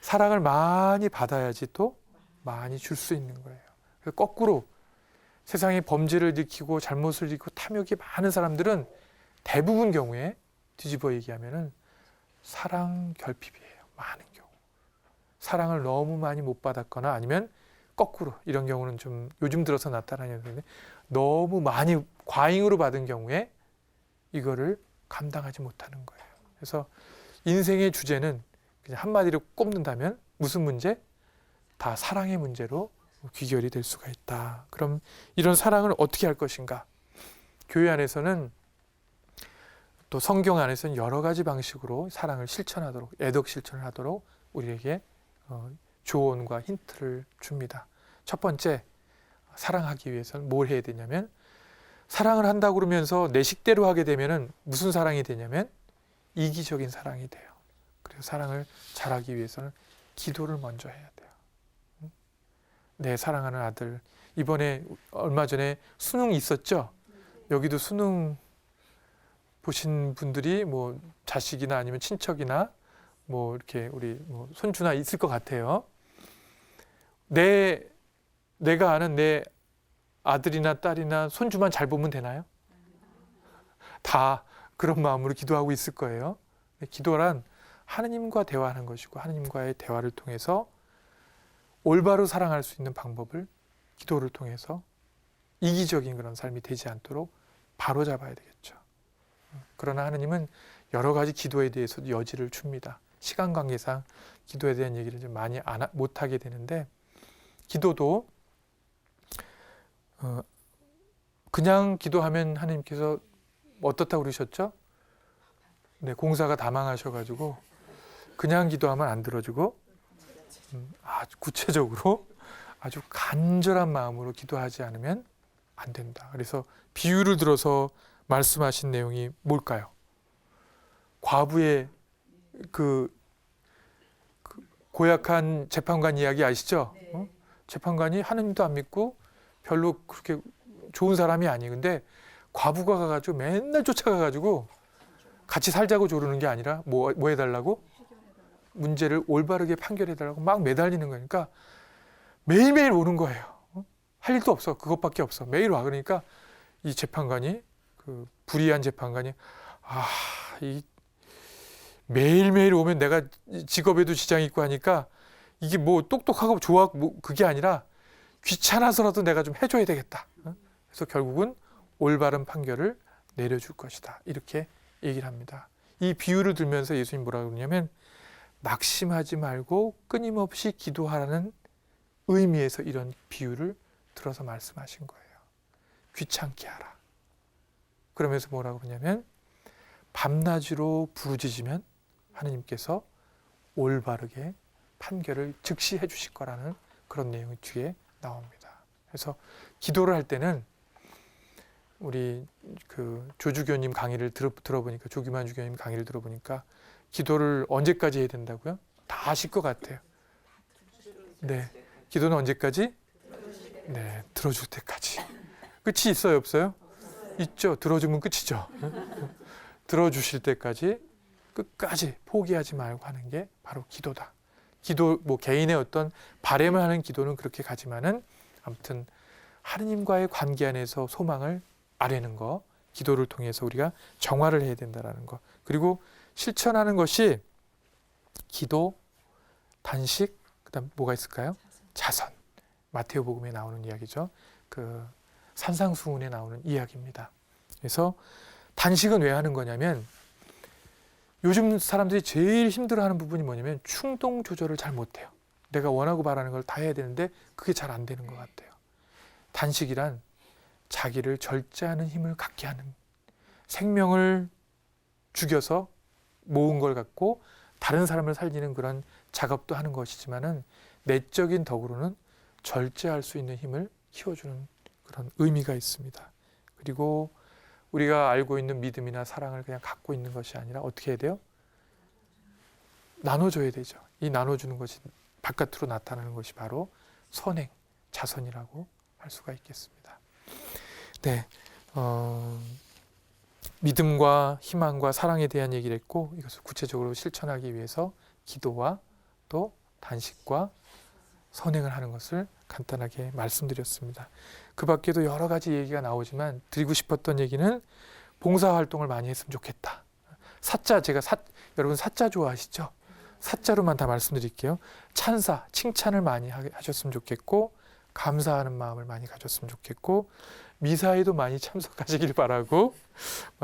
사랑을 많이 받아야지 또 많이 줄 수 있는 거예요. 거꾸로 세상에 범죄를 일으키고 잘못을 일으키고 탐욕이 많은 사람들은 대부분 경우에 뒤집어 얘기하면은 사랑 결핍이에요. 많은 경우. 사랑을 너무 많이 못 받았거나 아니면 거꾸로 이런 경우는 좀 요즘 들어서 나타나는데 너무 많이 과잉으로 받은 경우에 이거를 감당하지 못하는 거예요. 그래서 인생의 주제는 그냥 한마디로 꼽는다면 무슨 문제? 다 사랑의 문제로 귀결이 될 수가 있다. 그럼 이런 사랑을 어떻게 할 것인가? 교회 안에서는 또 성경 안에서는 여러 가지 방식으로 사랑을 실천하도록 애덕 실천을 하도록 우리에게 조언과 힌트를 줍니다. 첫 번째, 사랑하기 위해서는 뭘 해야 되냐면 사랑을 한다고 그러면서 내 식대로 하게 되면은 무슨 사랑이 되냐면 이기적인 사랑이 돼요. 그래서 사랑을 잘하기 위해서는 기도를 먼저 해야 돼요. 내 사랑하는 아들, 이번에 얼마 전에 수능이 있었죠? 여기도 수능 보신 분들이 뭐 자식이나 아니면 친척이나 뭐 이렇게 우리 손주나 있을 것 같아요. 내가 아는 내 아들이나 딸이나 손주만 잘 보면 되나요? 다 그런 마음으로 기도하고 있을 거예요. 기도란 하느님과 대화하는 것이고 하느님과의 대화를 통해서 올바로 사랑할 수 있는 방법을 기도를 통해서 이기적인 그런 삶이 되지 않도록 바로잡아야 되겠죠. 그러나 하느님은 여러 가지 기도에 대해서도 여지를 줍니다. 시간 관계상 기도에 대한 얘기를 좀 많이 못하게 되는데, 기도도 그냥 기도하면 하나님께서 어떻다고 그러셨죠? 네, 공사가 다 망하셔가지고 그냥 기도하면 안 들어주고 아주 구체적으로 아주 간절한 마음으로 기도하지 않으면 안 된다. 그래서 비유를 들어서 말씀하신 내용이 뭘까요? 과부의 그 고약한 재판관 이야기 아시죠? 재판관이 하느님도 안 믿고 별로 그렇게 좋은 사람이 아니에요. 근데 과부가 가가지고 맨날 쫓아가가지고 같이 살자고 조르는 게 아니라 뭐 해달라고? 문제를 올바르게 판결해달라고 막 매달리는 거니까 매일매일 오는 거예요. 할 일도 없어. 그것밖에 없어. 매일 와. 그러니까 이 재판관이, 그 불의한 재판관이, 이 매일매일 오면 내가 직업에도 지장이 있고 하니까 이게 뭐 똑똑하고 좋아, 뭐 그게 아니라 귀찮아서라도 내가 좀 해줘야 되겠다. 그래서 결국은 올바른 판결을 내려줄 것이다. 이렇게 얘기를 합니다. 이 비유를 들면서 예수님 뭐라고 그러냐면, 낙심하지 말고 끊임없이 기도하라는 의미에서 이런 비유를 들어서 말씀하신 거예요. 귀찮게 하라. 그러면서 뭐라고 그러냐면, 밤낮으로 부르짖으면 하느님께서 올바르게 판결을 즉시 해주실 거라는 그런 내용이 뒤에 나옵니다. 그래서 기도를 할 때는 우리 그 조주교님 강의를 들어보니까, 조규만 주교님 강의를 들어보니까 기도를 언제까지 해야 된다고요? 다 아실 것 같아요. 네, 기도는 언제까지? 네, 들어줄 때까지. 끝이 있어요, 없어요? 있죠. 들어주면 끝이죠. 들어주실 때까지 끝까지 포기하지 말고 하는 게 바로 기도다. 기도, 뭐 개인의 어떤 바람을 하는 기도는 그렇게 가지만은 아무튼 하느님과의 관계 안에서 소망을 아뢰는 거, 기도를 통해서 우리가 정화를 해야 된다는 거. 그리고 실천하는 것이 기도, 단식, 그다음 뭐가 있을까요? 자선. 마테오복음에 나오는 이야기죠. 그 산상수훈에 나오는 이야기입니다. 그래서 단식은 왜 하는 거냐면, 요즘 사람들이 제일 힘들어하는 부분이 뭐냐면 충동 조절을 잘 못해요. 내가 원하고 바라는 걸 다 해야 되는데 그게 잘 안 되는 것 같아요. 단식이란 자기를 절제하는 힘을 갖게 하는, 생명을 죽여서 모은 걸 갖고 다른 사람을 살리는 그런 작업도 하는 것이지만은, 내적인 덕으로는 절제할 수 있는 힘을 키워주는 그런 의미가 있습니다. 그리고 우리가 알고 있는 믿음이나 사랑을 그냥 갖고 있는 것이 아니라 어떻게 해야 돼요? 나눠줘야 되죠. 이 나눠주는 것이 바깥으로 나타나는 것이 바로 선행, 자선이라고 할 수가 있겠습니다. 네, 믿음과 희망과 사랑에 대한 얘기를 했고, 이것을 구체적으로 실천하기 위해서 기도와 또 단식과 선행을 하는 것을 간단하게 말씀드렸습니다. 그 밖에도 여러 가지 얘기가 나오지만 드리고 싶었던 얘기는 봉사활동을 많이 했으면 좋겠다. 사자, 여러분 사자 좋아하시죠? 사자로만 다 말씀드릴게요. 찬사, 칭찬을 많이 하셨으면 좋겠고, 감사하는 마음을 많이 가졌으면 좋겠고, 미사에도 많이 참석하시길 바라고,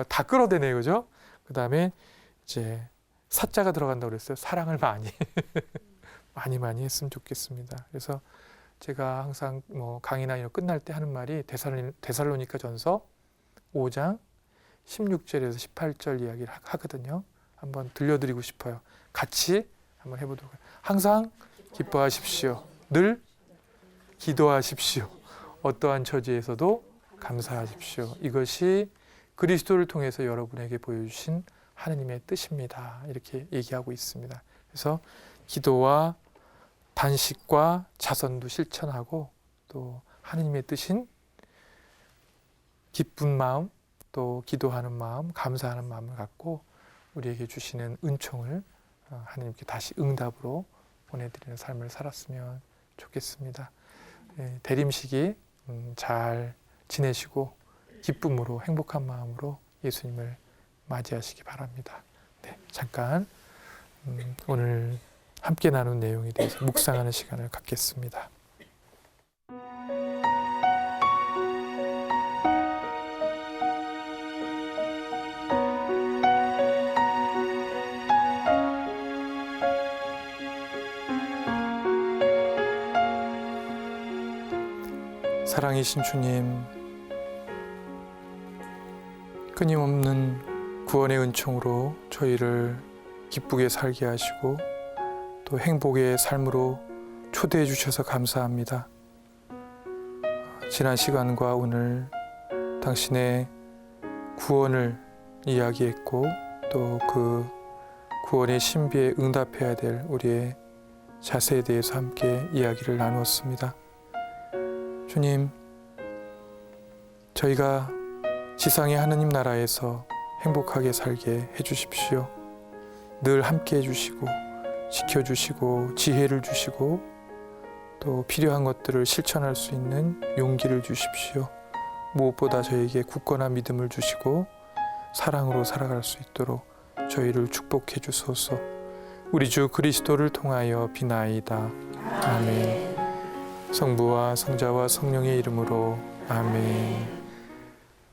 다 끌어대네요, 그죠? 그 다음에 이제 사자가 들어간다고 그랬어요. 사랑을 많이 많이 했으면 좋겠습니다. 그래서 제가 항상 뭐 강의나 이런 끝날 때 하는 말이 데살로니가 전서 5장 16절에서 18절 이야기를 하거든요. 한번 들려드리고 싶어요. 같이 한번 해보도록 해요. 항상 기뻐하십시오. 늘 기도하십시오. 어떠한 처지에서도 감사하십시오. 이것이 그리스도를 통해서 여러분에게 보여주신 하느님의 뜻입니다. 이렇게 얘기하고 있습니다. 그래서 기도와 단식과 자선도 실천하고, 또 하느님의 뜻인 기쁜 마음, 또 기도하는 마음, 감사하는 마음을 갖고 우리에게 주시는 은총을 하느님께 다시 응답으로 보내드리는 삶을 살았으면 좋겠습니다. 대림식이 잘 지내시고 기쁨으로, 행복한 마음으로 예수님을 맞이하시기 바랍니다. 네, 잠깐 오늘 함께 나눈 내용에 대해서 묵상하는 시간을 갖겠습니다. 사랑이신 주님, 끊임없는 구원의 은총으로 저희를 기쁘게 살게 하시고 또 행복의 삶으로 초대해 주셔서 감사합니다. 지난 시간과 오늘 당신의 구원을 이야기했고 또 그 구원의 신비에 응답해야 될 우리의 자세에 대해서 함께 이야기를 나누었습니다. 주님, 저희가 지상의 하느님 나라에서 행복하게 살게 해주십시오. 늘 함께 해주시고 지켜주시고 지혜를 주시고 또 필요한 것들을 실천할 수 있는 용기를 주십시오. 무엇보다 저에게 굳건한 믿음을 주시고 사랑으로 살아갈 수 있도록 저희를 축복해 주소서. 우리 주 그리스도를 통하여 비나이다. 아멘. 성부와 성자와 성령의 이름으로 아멘.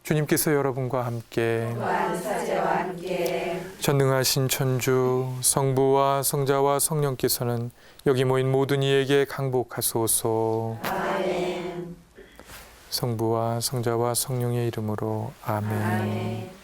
주님께서 여러분과 함께 사제와 함께 전능하신 천주 성부와 성자와 성령께서는 여기 모인 모든 이에게 강복하소서. 아멘. 성부와 성자와 성령의 이름으로 아멘. 아멘.